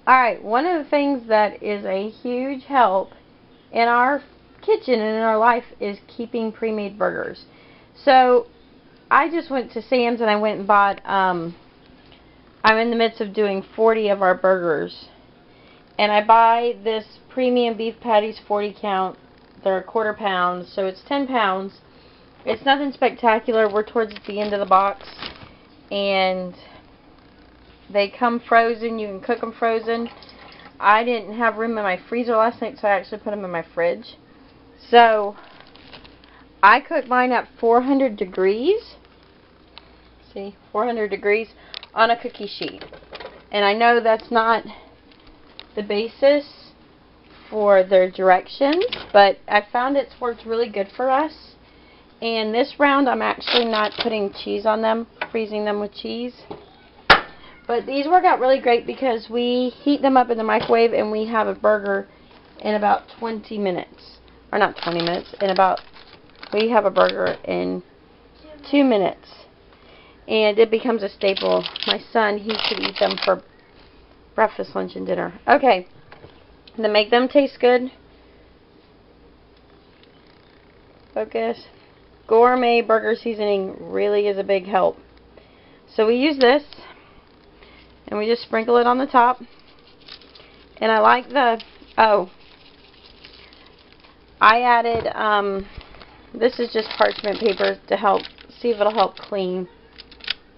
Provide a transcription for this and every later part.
Alright, one of the things that is a huge help in our kitchen and in our life is keeping pre-made burgers. So, I just went to Sam's and I went and bought, I'm in the midst of doing 40 of our burgers. And I buy this premium beef patties 40 count. They're a quarter pound, so it's 10 pounds. It's nothing spectacular. We're towards the end of the box. And they come frozen. You can cook them frozen. I didn't have room in my freezer last night, so I actually put them in my fridge. So, I cooked mine at 400 degrees. See, 400 degrees on a cookie sheet. And I know that's not the basis for their directions, but I found it's worked really good for us. And this round, I'm actually not putting cheese on them, freezing them with cheese. But these work out really great because we heat them up in the microwave and we have a burger in about 20 minutes. Or not 20 minutes, we have a burger in 2 minutes. And it becomes a staple. My son, he could eat them for breakfast, lunch, and dinner. Okay, to make them taste good, focus, gourmet burger seasoning really is a big help. So we use this. And we just sprinkle it on the top. And I like the, I added, this is just parchment paper to help, see if it'll help clean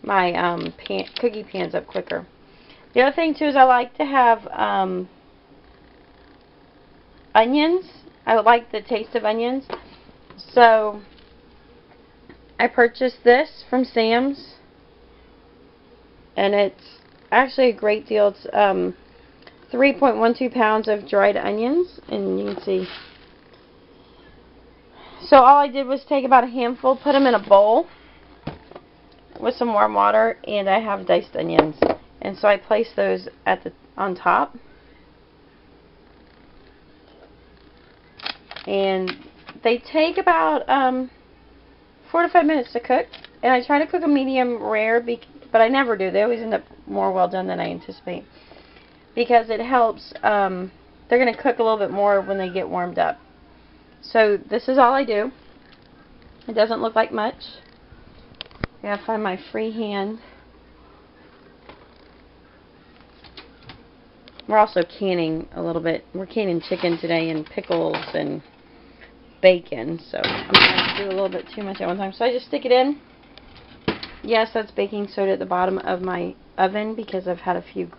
my cookie pans up quicker. The other thing too is I like to have onions. I like the taste of onions. So I purchased this from Sam's. And it's actually a great deal. It's 3.12 pounds of dried onions, and you can see. So all I did was take about a handful, put them in a bowl with some warm water, and I have diced onions, and so I place those on top, and they take about 4 to 5 minutes to cook, and I try to cook a medium rare, but I never do. They always end up more well done than I anticipate. Because it helps, they're going to cook a little bit more when they get warmed up. So this is all I do. It doesn't look like much. I gotta find my free hand. We're also canning a little bit. We're canning chicken today and pickles and bacon. So I'm going to do a little bit too much at one time. So I just stick it in. Yes, that's baking soda at the bottom of my oven because I've had a few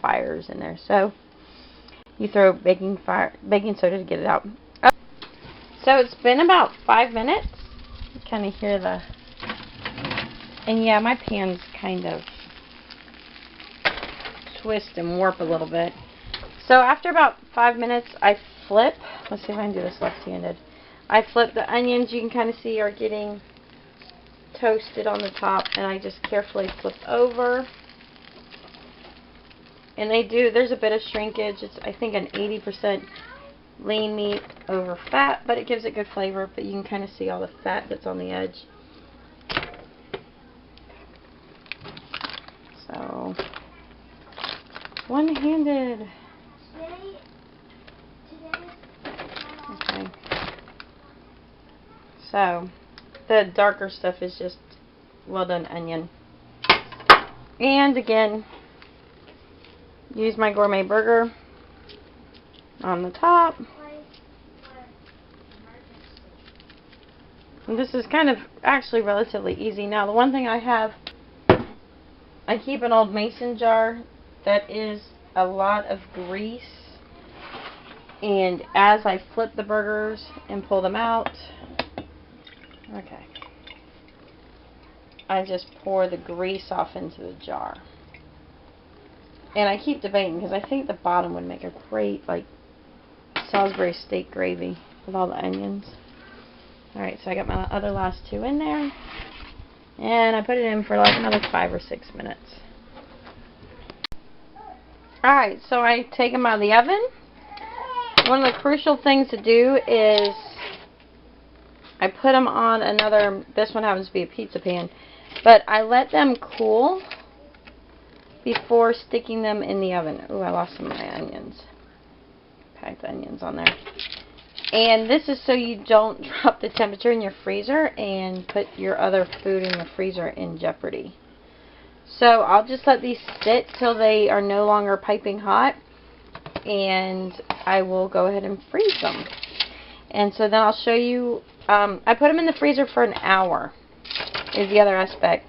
fires in there. So you throw baking soda to get it out. So it's been about 5 minutes. You kind of hear the... And yeah, my pan's kind of twist and warp a little bit. So after about 5 minutes, I flip. Let's see if I can do this left-handed. I flip the onions. You can kind of see are getting toasted on the top, and I just carefully flip over. And there's a bit of shrinkage. It's, I think, an 80% lean meat over fat, but it gives it good flavor. But you can kind of see all the fat that's on the edge. So, one-handed. Okay. So, the darker stuff is just well done onion. And again, use my gourmet burger on the top. And this is kind of actually relatively easy. Now, the one thing I have, I keep an old mason jar that is a lot of grease. And as I flip the burgers and pull them out, okay, I just pour the grease off into the jar. And I keep debating because I think the bottom would make a great, like, Salisbury steak gravy with all the onions. Alright, so I got my other last two in there. And I put it in for like another 5 or 6 minutes. Alright, so I take them out of the oven. One of the crucial things to do is I put them on another, this one happens to be a pizza pan, but I let them cool before sticking them in the oven. Ooh, I lost some of my onions. Packed onions on there. And this is so you don't drop the temperature in your freezer and put your other food in the freezer in jeopardy. So I'll just let these sit till they are no longer piping hot, and I will go ahead and freeze them. And so then I'll show you, I put them in the freezer for an hour, is the other aspect.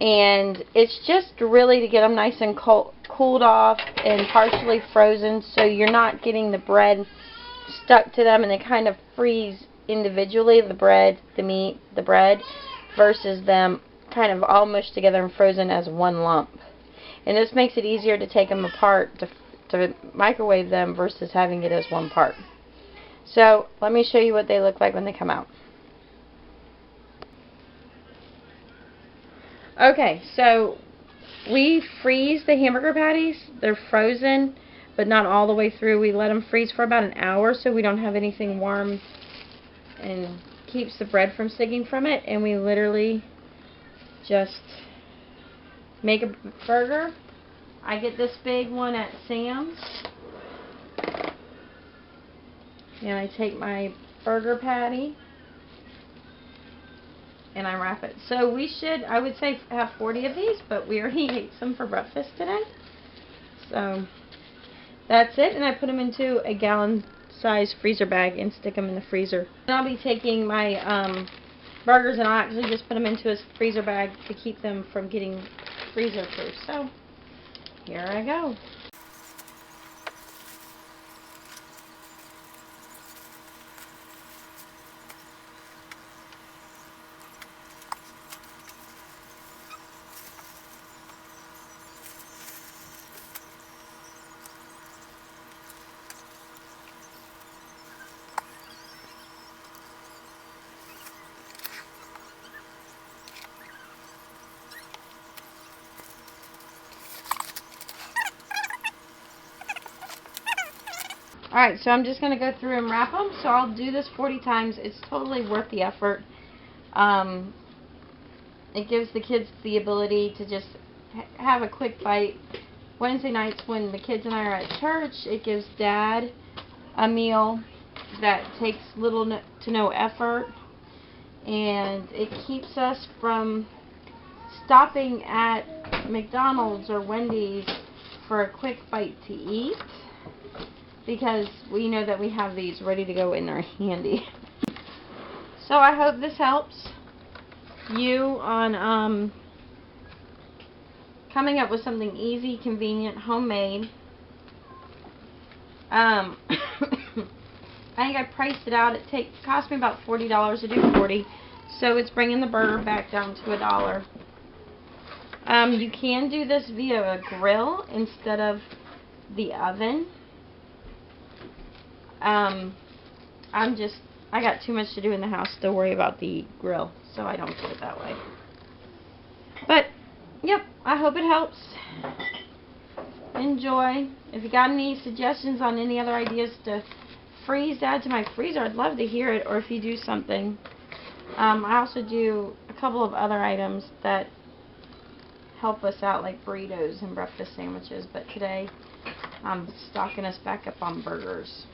And it's just really to get them nice and cooled off and partially frozen, so you're not getting the bread stuck to them and they kind of freeze individually, the bread, the meat, the bread, versus them kind of all mushed together and frozen as one lump. And this makes it easier to take them apart to microwave them versus having it as one part. So let me show you what they look like when they come out. Okay, so we freeze the hamburger patties. They're frozen, but not all the way through. We let them freeze for about an hour so we don't have anything warm and keeps the bread from sticking from it. And we literally just make a burger. I get this big one at Sam's. And I take my burger patty and I wrap it. So we should, I would say, have 40 of these, but we already ate some for breakfast today. So that's it, and I put them into a gallon-size freezer bag and stick them in the freezer. And I'll be taking my burgers and I'll actually just put them into a freezer bag to keep them from getting freezer-proof. So here I go. Alright, so I'm just going to go through and wrap them. So I'll do this 40 times. It's totally worth the effort. It gives the kids the ability to just have a quick bite. Wednesday nights when the kids and I are at church, it gives Dad a meal that takes little to no effort. And it keeps us from stopping at McDonald's or Wendy's for a quick bite to eat, because we know that we have these ready to go in our handy. So I hope this helps you on coming up with something easy, convenient, homemade. I think I priced it out. It cost me about $40 to do 40, so it's bringing the burger back down to $1. You can do this via a grill instead of the oven. I got too much to do in the house to worry about the grill, so I don't do it that way. But, yep, I hope it helps. Enjoy. If you got any suggestions on any other ideas to freeze to add to my freezer, I'd love to hear it, or if you do something. I also do a couple of other items that help us out, like burritos and breakfast sandwiches, but today I'm stocking us back up on burgers.